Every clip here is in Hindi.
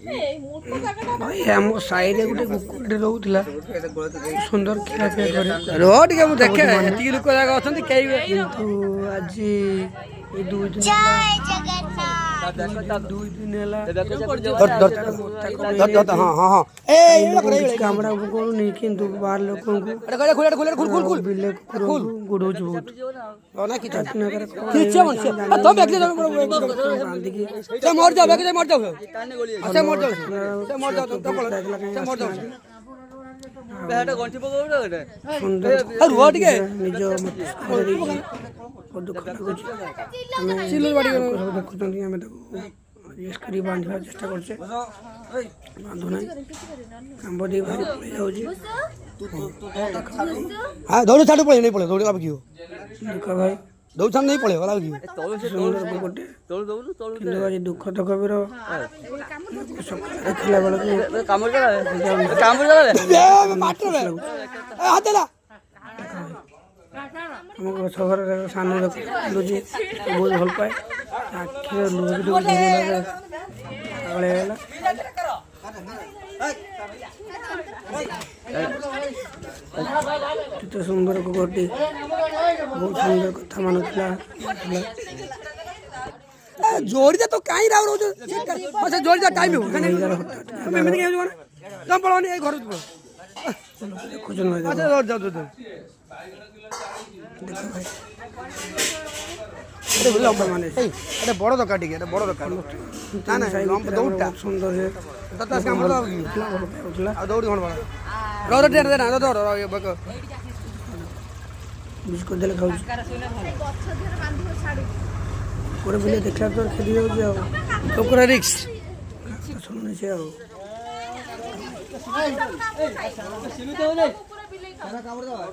भाई आम साइड गोटे कुकुरटे रोला सुंदर खिया पिया करे रह टे मुझे देखे ये लोक जाक अच्छा किंतु आज दुई दिन कामड़ा करूनी किंतु बाहर लोक गुड़ौच देखुं बांधा चेष्टा कर बांधु ना कांब दे भारी पड़े हाँ दौड़ छाड़ पड़े नहीं पड़े दौड़ लाभ क्यों देखा भाई दौड़ छाड़ नहीं पड़े वाला क्यों गोटे दुख तो कबिर देखला बेला आम गछ घर सान लुझी बहुत भल पाए आखिर लुह केते सुंदर कुकुरटी बहुत सुंदर कथा मानुला जोड़ी तो कहीं राव रोज अच्छा जोड़ी टाइम हो एमती क्या जम पड़ोनी घर देखुन अच्छा जाओ देखो भाई लंबा माने এটা বড় দরকার ঠিক এটা বড় দরকার না না লম্বা দৌড়টা সুন্দর है ততাস কাম তো উঠলা আর দৌড় কোন বড় রোড দে না দৌড় বক বিস্কুট দেলে খাও গছ ধরে বাঁধিও ছাড়ি করে বলে দেখলা তো খেলি যাও তো করে রিস্ক শুনুনি সে আর সিমি তো নাই কারা কামড় দাও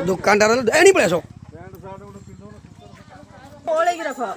दुकानदार नहीं पड़े सो ओले की रखो